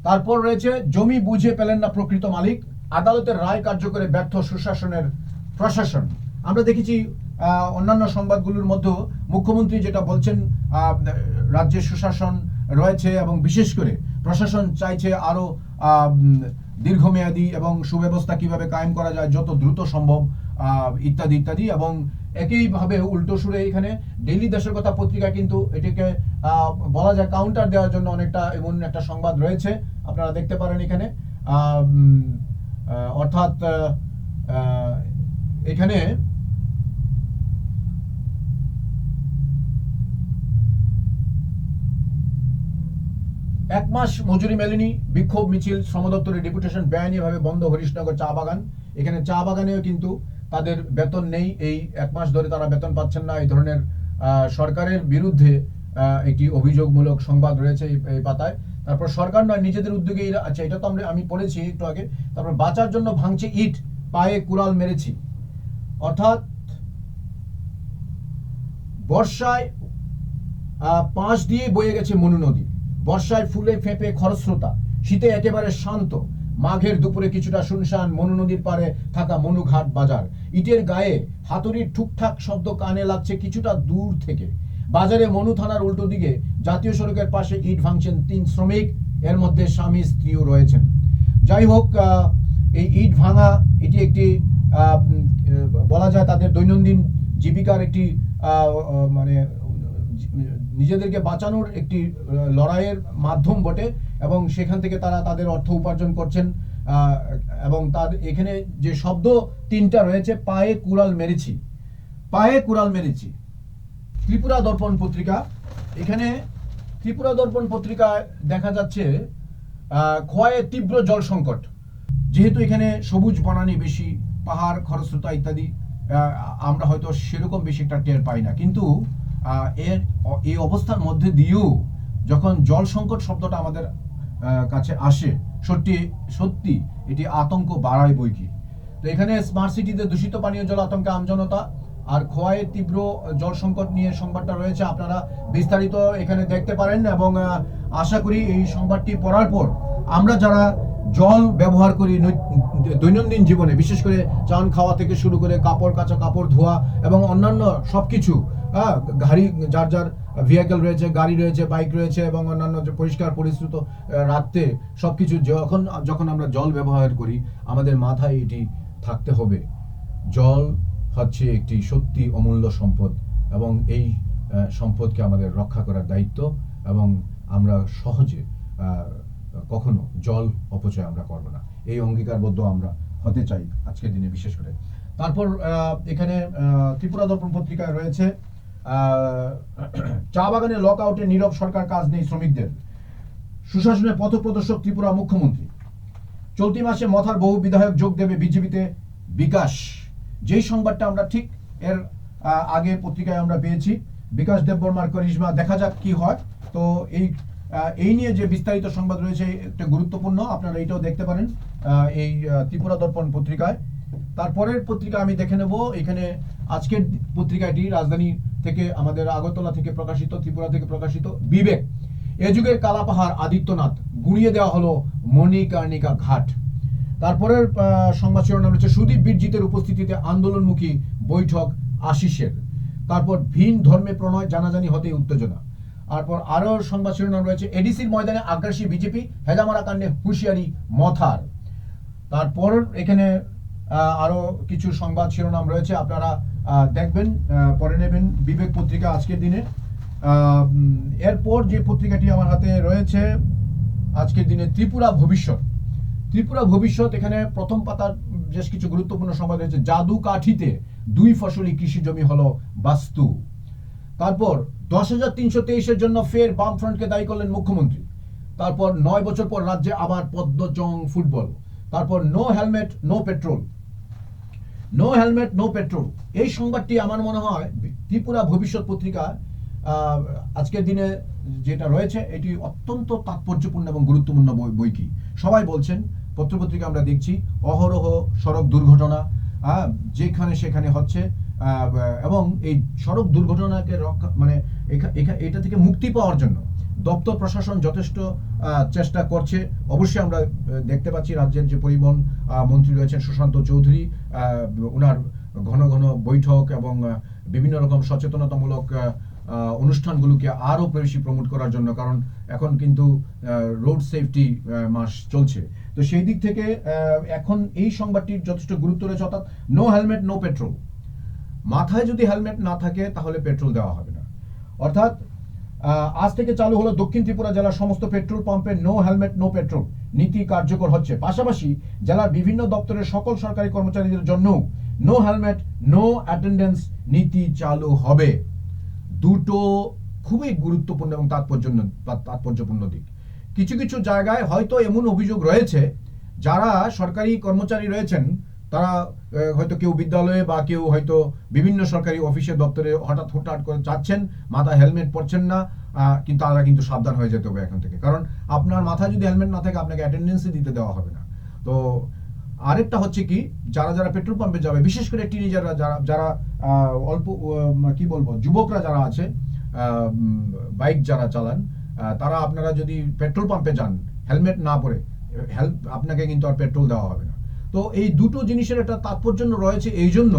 তারপর রয়েছে জমি বুঝে পেলেন না প্রকৃত মালিক, আদালতের রায় কার্যকরে ব্যর্থ সুশাসনের প্রশাসন। আমরা দেখেছি অন্যান্য সংবাদগুলোর মধ্যে মুখ্যমন্ত্রী যেটা বলছেন, রাজ্যের সুশাসন রয়েছে এবং বিশেষ করে প্রশাসন চাইছে আরো দীর্ঘমেয়াদী এবং সুব্যবস্থা কিভাবে কায়েম করা যায় যত দ্রুত সম্ভব, ইত্যাদি ইত্যাদি। এবং একইভাবে উল্টো সুরে এখানে ডেইলি দেশের কথা পত্রিকা কিন্তু এটিকে বলা যায় কাউন্টার দেওয়ার জন্য অনেকটা এমন একটা সংবাদ রয়েছে, আপনারা দেখতে পারেন এখানে। অর্থাৎ এখানে এক মাস মজুরি মেলেনি, বিক্ষোভ মিছিল, শ্রম দপ্তরের ডেপুটেশন, বেআইনিভাবে বন্ধ হরিশনগর চা বাগান। এখানে চা বাগানেও কিন্তু তাদের বেতন নেই, এই 1 মাস ধরে তারা বেতন পাচ্ছেন না। এই ধরনের সরকারের বিরুদ্ধে একটি অভিযোগমূলক সংবাদ রয়েছে এই পাতায়। তারপর সরকার নয় নিজেদের উদ্যোগে, আচ্ছা এটা তো আমি পড়েছি একটু আগে। তারপর বাঁচার জন্য ভাঙছে ইট, পায়ে কুড়াল মেরেছি। অর্থাৎ বর্ষায় পাশ দিয়ে বয়ে গেছে মনু নদী, বর্ষায় ফুলে ফেঁপে খরস্রোতা, শীতে একেবারে শান্ত, মাঘের দুপুরে কিছুটা শুনশান মনু নদীর পারে থাকা মনুঘাট বাজার। ইটের গায়ে হাতুড়ির ঠুকঠাক শব্দ কানে লাগছে কিছুটা দূর থেকে। বাজারে মনু থানার উল্টো দিকে জাতীয় সড়কের পাশে ইট ভাঙছেন 3 শ্রমিক, এর মধ্যে স্বামী স্ত্রীও রয়েছেন। যাই হোক, এই ইট ভাঙা এটি একটি বলা যায় তাদের দৈনন্দিন জীবিকার একটি মানে নিজেদেরকে বাঁচানোর একটি লড়াইয়ের মাধ্যম বটে, এবং সেখান থেকে তারা তাদের অর্থ উপার্জন করছেন। এবং তার এখানে যে শব্দ 3টা রয়েছে, পায়ে কুড়াল মেরেছি, পায়ে কুড়াল মেরেছি। ত্রিপুরা দর্পণ পত্রিকা, এখানে ত্রিপুরা দর্পণ পত্রিকায় দেখা যাচ্ছে খোয়াইয়ে তীব্র জল সংকট। যেহেতু এখানে সবুজ বনানী বেশি, পাহাড় খরস্রোতা ইত্যাদি, আমরা হয়তো সেরকম বেশি একটা টের পাই না, কিন্তু এই অবস্থার মধ্যে দিয়েও যখন জল সংকট শব্দটা আমাদের কাছে আসে, সত্যি এটি আতঙ্ক বাড়ায় বই কি। তো এখানে স্মার্ট সিটিতে দূষিত পানীয় জল আতঙ্কে আমজনতা, আর খোয়াইয়ে তীব্র জল সংকট নিয়ে সংবাদটা রয়েছে, আপনারা বিস্তারিত এখানে দেখতে পারেন। এবং আশা করি এই সংবাদটি পড়ার পর আমরা যারা জল ব্যবহার করি দৈনন্দিন জীবনে, বিশেষ করে চান খাওয়া থেকে শুরু করে কাপড় কাচা, কাপড় ধোয়া এবং অন্যান্য সবকিছু, গাড়ি যার যার ভেহিকল রয়েছে, গাড়ি রয়েছে, বাইক রয়েছে এবং অন্যান্য যে পরিষ্কার পরিশ্রুত রাখতে সবকিছু যখন আমরা জল ব্যবহার করি আমাদের মাথায় এটি থাকতে হবে, জল হচ্ছে একটি সত্যি অমূল্য সম্পদ এবং এই সম্পদকে আমাদের রক্ষা করার দায়িত্ব, এবং আমরা সহজে কখনো জল অপচয় আমরা করব না, এই অঙ্গীকারবদ্ধ আমরা হতে চাই আজকের দিনে বিশেষ করে। তারপর এখানে ত্রিপুরা দর্পণ পত্রিকায় রয়েছে চা বাগানে লক আউটে নীরব সরকার, কাজ নেই শ্রমিকদের, সুশাসনের পথপ্রদর্শক ত্রিপুরা মুখ্যমন্ত্রী। চলতি মাসে মথার বহু বিধায়ক যোগ দেবে বিজেপিতে, বিকাশ। যেই সংবাদটা আমরা ঠিক এর আগে পত্রিকায় আমরা পেয়েছি, বিকাশ দেববর্মার করিশ্মা, দেখা যাক কি হয়। তো এই নিয়ে যে বিস্তারিত সংবাদ রয়েছে একটা গুরুত্বপূর্ণ, আপনারা এইটাও দেখতে পারেন এই ত্রিপুরা দর্পণ পত্রিকায়। তারপরের পত্রিকা আমি দেখে নেব, এখানে আজকের পত্রিকাটি রাজধানী থেকে, আমাদের আগরতলা থেকে প্রকাশিত, ত্রিপুরা থেকে প্রকাশিত, বিবেক। এ যুগের কালাপাহাড় আদিত্যনাথ, গুঁড়িয়ে দেওয়া হলো মণিকর্ণিকা ঘাট। তারপরের সংবাদ শিরোনাম হচ্ছে সুদীপ বীরজিতের উপস্থিতিতে আন্দোলনমুখী বৈঠক আশিসের। তারপর ভিন ধর্মে প্রণয়, জানাজানি হতে উত্তেজনা। তারপর আরো সংবাদ শিরোনাম রয়েছে এডিসির ময়দানে আগ্রাসী বিজেপি, হেজামারা কাণ্ডে হুঁশিয়ারি মথার। তারপর এখানে আরো কিছু সংবাদ শিরোনাম রয়েছে, আপনারা দেখবেন, পড়ে নেবেন বিবেক পত্রিকা আজকের দিনে। এরপর যে পত্রিকাটি আমার হাতে রয়েছে আজকের দিনে ত্রিপুরা ভবিষ্যৎ। ত্রিপুরা ভবিষ্যৎ, এখানে প্রথম পাতার বেশ কিছু গুরুত্বপূর্ণ সংবাদ রয়েছে। জাদু কাঠিতে 2 ফসলি কৃষি জমি হলো বাস্তু। তারপর 10,323-এর জন্য ফের বামফ্রন্টকে দায়ী করলেন মুখ্যমন্ত্রী। তারপর 9 বছর পর রাজ্যে আবার পদ্মচং ফুটবল। তারপর no helmet no petrol, no helmet no petrol. এই সংবাদটি আমার মনে হয় ত্রিপুরা ভবিষ্যৎ পত্রিকা আজকের দিনে যেটা রয়েছে এটি অত্যন্ত তাৎপর্যপূর্ণ এবং গুরুত্বপূর্ণ বই কি। সবাই বলছেন, পত্রপত্রিকা আমরা দেখছি, অহরহ সড়ক দুর্ঘটনা যেখানে সেখানে হচ্ছে, এবং এই সড়ক দুর্ঘটনাকে রক্ষা মানে এটা থেকে মুক্তি পাওয়ার জন্য দপ্তর প্রশাসন যথেষ্ট চেষ্টা করছে। অবশ্যই আমরা দেখতে পাচ্ছি রাজ্যের যে পরিবহন মন্ত্রী রয়েছেন সুশান্ত চৌধুরী, ওনার ঘন ঘন বৈঠক এবং বিভিন্ন রকম সচেতনতামূলক অনুষ্ঠানগুলোকে আরও বেশি প্রমোট করার জন্য, কারণ এখন কিন্তু রোড সেফটি মাস চলছে। তো সেই দিক থেকে এখন এই সংবাদটির যথেষ্ট গুরুত্ব রয়েছে, অর্থাৎ নো হেলমেট নো পেট্রোল। মাথায় যদি হেলমেট না থাকে তাহলে পেট্রোল দেওয়া হবে না। অর্থাৎ আজ থেকে চালু হলো দক্ষিণ ত্রিপুরা জেলার সমস্ত পেট্রোল পাম্পে নো হেলমেট নো পেট্রোল নীতি কার্যকর হচ্ছে। পাশাপাশি জেলার বিভিন্ন দপ্তরের সকল সরকারি কর্মচারীদের জন্য নো হেলমেট নো অ্যাটেন্ডেন্স নীতি চালু হবে। দুটো খুবই গুরুত্বপূর্ণ এবং তাৎপর্যপূর্ণ দিক। কিছু কিছু জায়গায় হয়তো এমন অভিযোগ রয়েছে, যারা সরকারি কর্মচারী রয়েছেন তারা হয়তো কেউ বিদ্যালয়ে বা কেউ হয়তো বিভিন্ন সরকারি অফিসে দপ্তরে হঠাৎ করে যাচ্ছেন, মাথায় হেলমেট পরছেন না, কিন্তু তারা কিন্তু সাবধান হয়ে যেতে হবে এখন থেকে, কারণ আপনার মাথায় যদি হেলমেট না থাকে আপনাকে অ্যাটেন্ডেন্সই দিতে দেওয়া হবে না। তো আরেকটা হচ্ছে কি, যারা পেট্রোল পাম্পে যাবে, বিশেষ করে টিনেজাররা, যারা অল্প কি বলবো যুবকরা যারা আছে, বাইক যারা চালান, তারা আপনারা যদি পেট্রোল পাম্পে যান হেলমেট না পরে, আপনাকে কিন্তু আর পেট্রোল দেওয়া হবে না। তো এই দুটো জিনিসের একটা তাৎপর্য রয়েছে, এই জন্য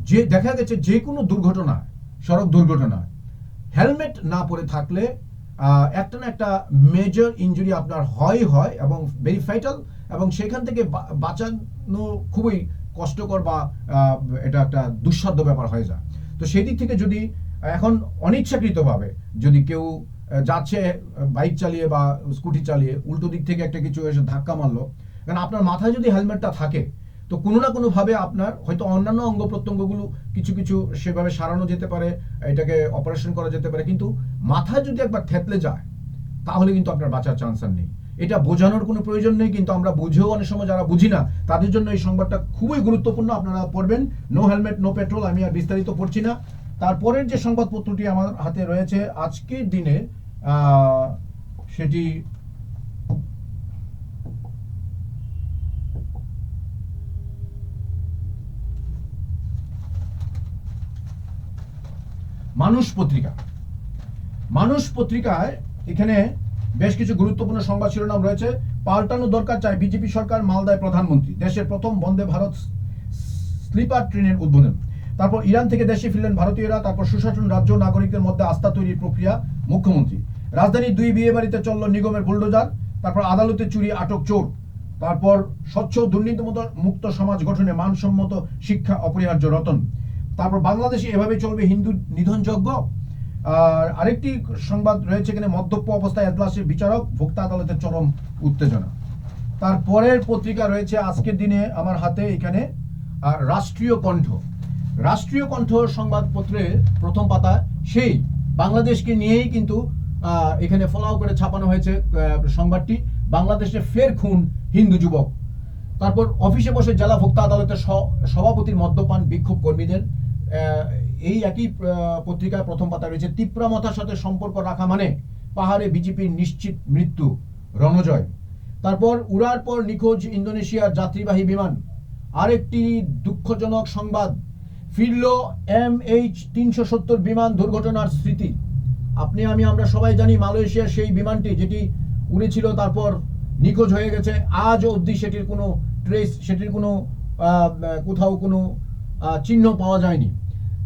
যে দেখা গেছে যে কোনো দুর্ঘটনা, সড়ক দুর্ঘটনা, হেলমেট না পরে থাকলে একটা না একটা মেজর ইনজুরি আপনার হয় এবং ভেরি ফাইটাল, এবং সেখান থেকে বাঁচানো খুবই কষ্টকর বা এটা একটা দুঃসাধ্য ব্যাপার হয়ে যায়। তো সেই দিক থেকে যদি এখন অনিচ্ছাকৃতভাবে যদি কেউ যাচ্ছে বাইক চালিয়ে বা স্কুটি চালিয়ে, উল্টো দিক থেকে একটা কিছু এসে ধাক্কা মারলো, কারণ আপনার মাথায় যদি হেলমেটটা থাকে তো কোনো না কোনোভাবে আপনার হয়তো অন্যান্য অঙ্গ প্রত্যঙ্গগুলো কিছু সেভাবে সারানো যেতে পারে, এটাকে অপারেশন করা যেতে পারে, কিন্তু মাথায় যদি একবার থেতলে যায় তাহলে কিন্তু আপনার বাঁচার চান্স আর নেই। এটা বোঝানোর কোনো প্রয়োজন নেই, কিন্তু আমরা বুঝেও অনেক সময় যারা বুঝি না তাদের জন্য এই সংবাদটা খুবই গুরুত্বপূর্ণ। আপনারা পড়বেন, নো হেলমেট নো পেট্রোল। আমি আর বিস্তারিত পড়ছি না। তারপরের যে সংবাদপত্রটি আমার হাতে রয়েছে আজকের দিনে, সেটি মানুষ পত্রিকা। মানুষ পত্রিকায় এখানে বেশ কিছু গুরুত্বপূর্ণ সংবাদ শিরোনাম রয়েছে। পাল্টানো দরকার চায় বিজেপি সরকার, মালদায় প্রধানমন্ত্রী। দেশের প্রথম বন্দে ভারত স্লিপার ট্রেনের উদ্বোধন। তারপর ইরান থেকে দেশে ফিরলেন ভারতীয়রা। তারপর সুশাসন রাজ্য নাগরিকদের মধ্যে আস্থা তৈরির প্রক্রিয়া, মুখ্যমন্ত্রী। রাজধানীর 2 বিয়ে বাড়িতে চলল নিগমের বুলডোজার। তারপর আদালতে চুরি, আটক চোর। তারপর স্বচ্ছ দুর্নীতি মুক্ত সমাজ গঠনে মানসম্মত শিক্ষা অপরিহার্য রতন। তারপর বাংলাদেশে এভাবে চলবে হিন্দু নিধনযজ্ঞ। আর আরেকটি সংবাদ রয়েছে এখানে, মদ্যপ অবস্থায় এজলাসের বিচারক, ভোক্তা আদালতের চরম উত্তেজনা। তারপরের পত্রিকা রয়েছে আজকের দিনে আমার হাতে এখানে রাষ্ট্রীয় কণ্ঠ। রাষ্ট্রীয় কণ্ঠ সংবাদপত্রের প্রথম পাতা সেই বাংলাদেশকে নিয়েই কিন্তু এখানে ফলাও করে ছাপানো হয়েছে সংবাদটি। বাংলাদেশে ফের খুন হিন্দু যুবক। তারপর অফিসে বসে জেলা ভোক্তা আদালতের সভাপতির মদ্যপান বিক্ষোভ কর্মীদের। এই একই পত্রিকার প্রথম পাতা রয়েছে, ত্রিপুরা মথার সাথে সম্পর্ক রাখা মানে পাহাড়ে বিজেপির নিশ্চিত মৃত্যু, রণজয়। তারপর উড়ার পর নিখোঁজ ইন্দোনেশিয়ার যাত্রীবাহী বিমান। আরেকটি দুঃখজনক সংবাদ, ফিরল MH370 বিমান দুর্ঘটনার স্মৃতি। আমরা সবাই জানি মালয়েশিয়ার সেই বিমানটি যেটি উড়েছিল, তারপর নিখোঁজ হয়ে গেছে। আজ অবধি সেটির কোনো ট্রেস, সেটির কোনো কোথাও কোনো চিহ্ন পাওয়া যায়নি।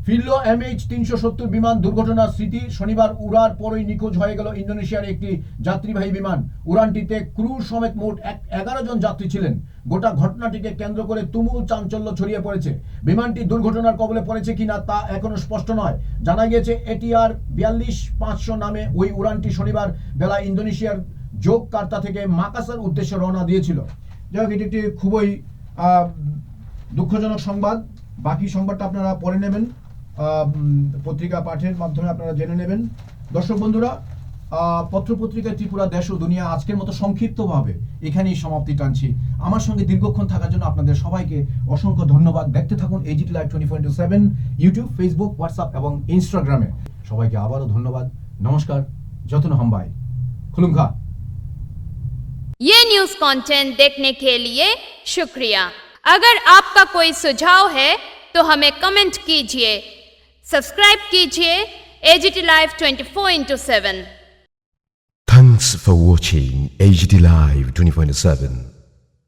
ফিরল MH370 বিমান দুর্ঘটনার স্মৃতি। শনিবার উড়ার পরই নিখোঁজ হয়ে গেল ইন্দোনেশিয়ার একটি যাত্রীবাহী বিমান। উড়ানটিতে ক্রু সমেত মোট 11 জন যাত্রী ছিলেন। গোটা ঘটনাটিকে কেন্দ্র করে তুমুল চাঞ্চল্য ছড়িয়ে পড়েছে। বিমানটি দুর্ঘটনার কবলে পড়েছে কিনা তা এখনো স্পষ্ট নয়। জানা গিয়েছে ATR 42500 নামে ওই উড়ানটি শনিবার বেলা ইন্দোনেশিয়ার জোগকার্তা থেকে মাকাসার উদ্দেশ্যে রওনা দিয়েছিল। যাই হোক, এটি একটি খুবই দুঃখজনক সংবাদ। বাকি সংবাদটা আপনারা পড়ে নেবেন, পত্রিকা পাঠের মাধ্যমে আপনারা জেনে নেবেন। দর্শক বন্ধুরা, পত্রপত্রিকা ত্রিপুরা দেশ ও দুনিয়া আজকের মতো সংক্ষিপ্তভাবে এখানেই সমাপ্তি টানছি। আমার সঙ্গে দীর্ঘক্ষণ থাকার জন্য আপনাদের সবাইকে অসংখ্য ধন্যবাদ। দেখতে থাকুন AGT Live 24/7 YouTube, Facebook, WhatsApp এবং ইনস্টাগ্রামে। সবাইকে আবারও ধন্যবাদ। নমস্কার। যতন হামবাই খুলুমখা। ये न्यूज़ कंटेंट देखने के लिए शुक्रिया। अगर आपका कोई सुझाव है तो हमें कमेंट कीजिए। सब्सक्राइब कीजिए AGT Live 24/7। Thanks for watching AGT Live 24/7.